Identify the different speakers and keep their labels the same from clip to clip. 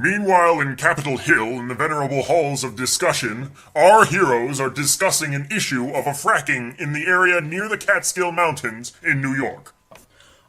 Speaker 1: Meanwhile, in Capitol Hill, in the venerable halls of discussion, our heroes are discussing an issue of a fracking in the area near the Catskill Mountains in New York.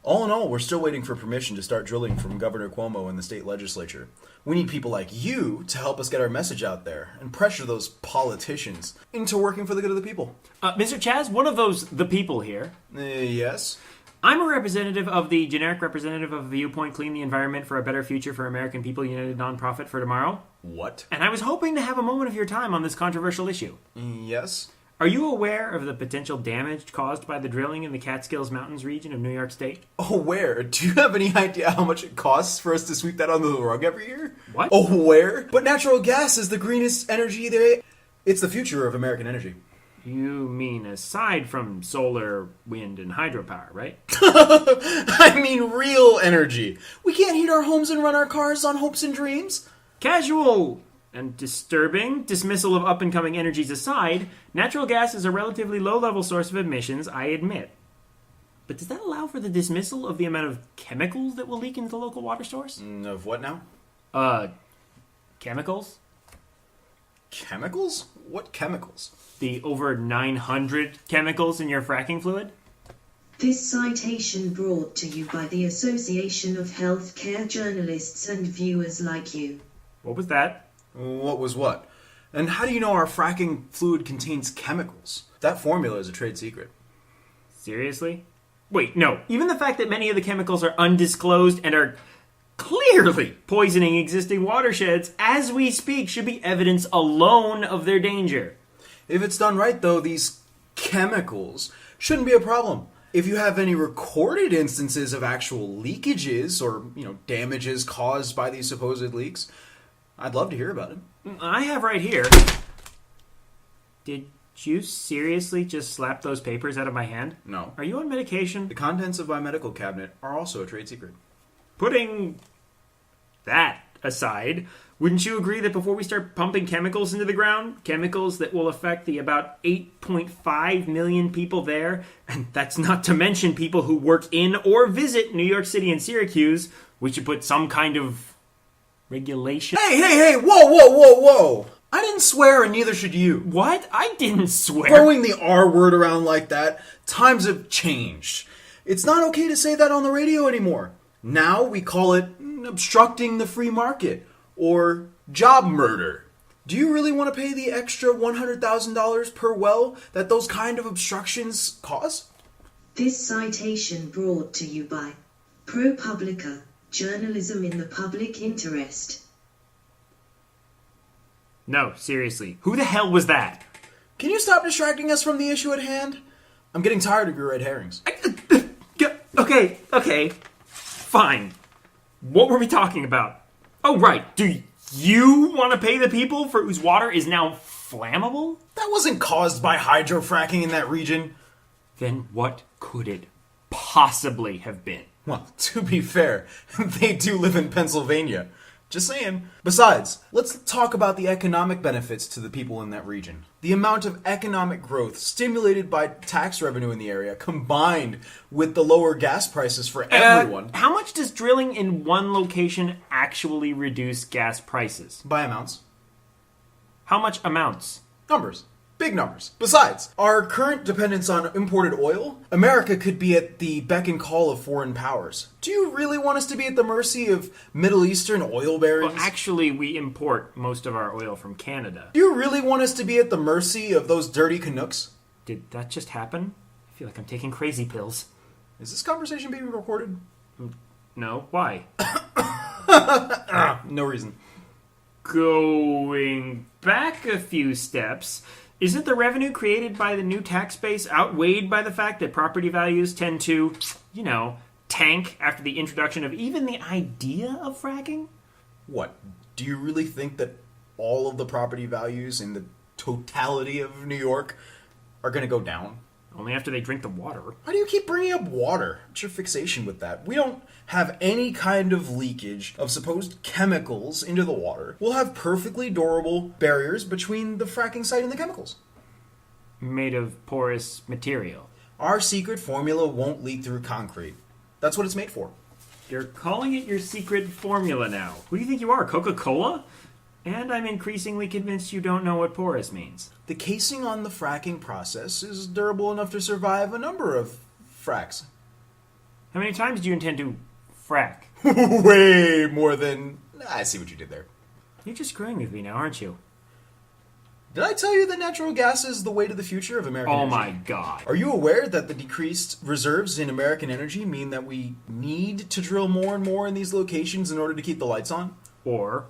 Speaker 2: All in all, we're still waiting for permission to start drilling from Governor Cuomo and the state legislature. We need people like you to help us get our message out there and pressure those politicians into working for the good of the people.
Speaker 3: Mr. Chaz, one of the people here.
Speaker 2: Yes?
Speaker 3: I'm a representative of the generic representative of Viewpoint Clean the Environment for a Better Future for American People United Nonprofit for Tomorrow.
Speaker 2: What?
Speaker 3: And I was hoping to have a moment of your time on this controversial issue.
Speaker 2: Yes?
Speaker 3: Are you aware of the potential damage caused by the drilling in the Catskills Mountains region of New York State?
Speaker 2: Aware? Do you have any idea how much it costs for us to sweep that under the rug every year?
Speaker 3: What?
Speaker 2: Aware? But natural gas is the greenest energy there. It's the future of American energy.
Speaker 3: You mean aside from solar, wind, and hydropower, right?
Speaker 2: I mean real energy. We can't heat our homes and run our cars on hopes and dreams.
Speaker 3: Casual and disturbing dismissal of up-and-coming energies aside, natural gas is a relatively low-level source of emissions, I admit. But does that allow for the dismissal of the amount of chemicals that will leak into the local water source?
Speaker 2: Of what now?
Speaker 3: Chemicals?
Speaker 2: Chemicals? What chemicals?
Speaker 3: The over 900 chemicals in your fracking fluid?
Speaker 4: This citation brought to you by the Association of Healthcare Journalists and Viewers Like You.
Speaker 3: What was that?
Speaker 2: What was what? And how do you know our fracking fluid contains chemicals? That formula is a trade secret.
Speaker 3: Seriously? Wait, no. Even the fact that many of the chemicals are undisclosed and are clearly poisoning existing watersheds as we speak should be evidence alone of their danger.
Speaker 2: If it's done right, though, these chemicals shouldn't be a problem. If you have any recorded instances of actual leakages or, damages caused by these supposed leaks, I'd love to hear about it.
Speaker 3: I have right here. Did you seriously just slap those papers out of my hand?
Speaker 2: No.
Speaker 3: Are you on medication?
Speaker 2: The contents of my medical cabinet are also a trade secret.
Speaker 3: Putting that aside, wouldn't you agree that before we start pumping chemicals into the ground, chemicals that will affect the about 8.5 million people there, and that's not to mention people who work in or visit New York City and Syracuse, we should put some kind of regulation?
Speaker 2: Hey, whoa. I didn't swear and neither should you.
Speaker 3: What? I didn't swear.
Speaker 2: Throwing the R word around like that, times have changed. It's not okay to say that on the radio anymore. Now we call it obstructing the free market or job murder. Do you really want to pay the extra $100,000 per well that those kind of obstructions cause?
Speaker 4: This citation brought to you by ProPublica, journalism in the public interest.
Speaker 3: No, seriously. Who the hell was that?
Speaker 2: Can you stop distracting us from the issue at hand? I'm getting tired of your red herrings.
Speaker 3: Okay. Fine. What were we talking about? Oh, right. Do you want to pay the people for whose water is now flammable?
Speaker 2: That wasn't caused by hydrofracking in that region.
Speaker 3: Then what could it possibly have been?
Speaker 2: Well, to be fair, they do live in Pennsylvania. Just saying. Besides, let's talk about the economic benefits to the people in that region. The amount of economic growth stimulated by tax revenue in the area, combined with the lower gas prices for everyone.
Speaker 3: How much does drilling in one location actually reduce gas prices?
Speaker 2: By amounts.
Speaker 3: How much amounts?
Speaker 2: Numbers. Big numbers. Besides, our current dependence on imported oil, America could be at the beck and call of foreign powers. Do you really want us to be at the mercy of Middle Eastern oil barons?
Speaker 3: Well, actually, we import most of our oil from Canada.
Speaker 2: Do you really want us to be at the mercy of those dirty Canucks?
Speaker 3: Did that just happen? I feel like I'm taking crazy pills.
Speaker 2: Is this conversation being recorded?
Speaker 3: No. Why?
Speaker 2: No reason.
Speaker 3: Going back a few steps, isn't the revenue created by the new tax base outweighed by the fact that property values tend to, tank after the introduction of even the idea of fracking?
Speaker 2: What? Do you really think that all of the property values in the totality of New York are going to go down?
Speaker 3: Only after they drink the water.
Speaker 2: Why do you keep bringing up water? What's your fixation with that? We don't have any kind of leakage of supposed chemicals into the water. We'll have perfectly durable barriers between the fracking site and the chemicals.
Speaker 3: Made of porous material.
Speaker 2: Our secret formula won't leak through concrete. That's what it's made for.
Speaker 3: You're calling it your secret formula now. Who do you think you are, Coca-Cola? And I'm increasingly convinced you don't know what porous means.
Speaker 2: The casing on the fracking process is durable enough to survive a number of fracks.
Speaker 3: How many times do you intend to frack?
Speaker 2: Way more than... I see what you did there.
Speaker 3: You're just screwing with me now, aren't you?
Speaker 2: Did I tell you that natural gas is the way to the future of American energy?
Speaker 3: Oh my god.
Speaker 2: Are you aware that the decreased reserves in American energy mean that we need to drill more and more in these locations in order to keep the lights on?
Speaker 3: Or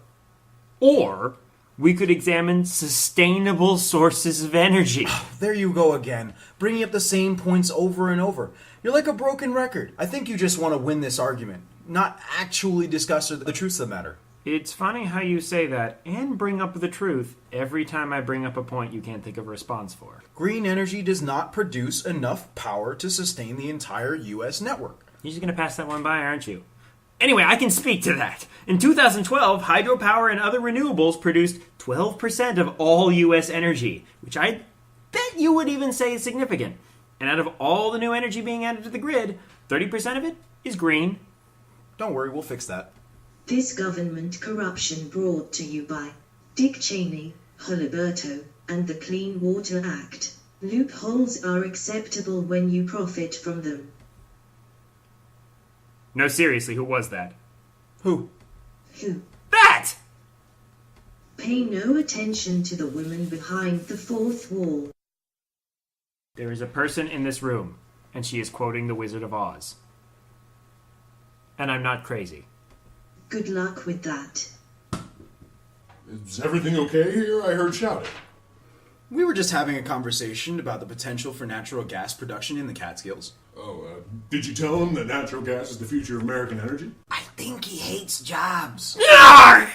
Speaker 3: we could examine sustainable sources of energy.
Speaker 2: There you go again, bringing up the same points over and over. You're like a broken record. I think you just want to win this argument, not actually discuss the truths of the matter.
Speaker 3: It's funny how you say that and bring up the truth every time I bring up a point you can't think of a response for.
Speaker 2: Green energy does not produce enough power to sustain the entire U.S. network.
Speaker 3: You're just going to pass that one by, aren't you? Anyway, I can speak to that. In 2012, hydropower and other renewables produced 12% of all U.S. energy, which I bet you would even say is significant. And out of all the new energy being added to the grid, 30% of it is green.
Speaker 2: Don't worry, we'll fix that.
Speaker 4: This government corruption brought to you by Dick Cheney, Haliburto, and the Clean Water Act. Loopholes are acceptable when you profit from them.
Speaker 3: No, seriously, who was that?
Speaker 2: Who?
Speaker 4: Who?
Speaker 3: That!
Speaker 4: Pay no attention to the woman behind the fourth wall.
Speaker 3: There is a person in this room, and she is quoting The Wizard of Oz. And I'm not crazy.
Speaker 4: Good luck with that.
Speaker 1: Is everything okay here? I heard shouting.
Speaker 2: We were just having a conversation about the potential for natural gas production in the Catskills.
Speaker 1: Oh, did you tell him that natural gas is the future of American energy?
Speaker 2: I think he hates jobs.
Speaker 3: Yarr!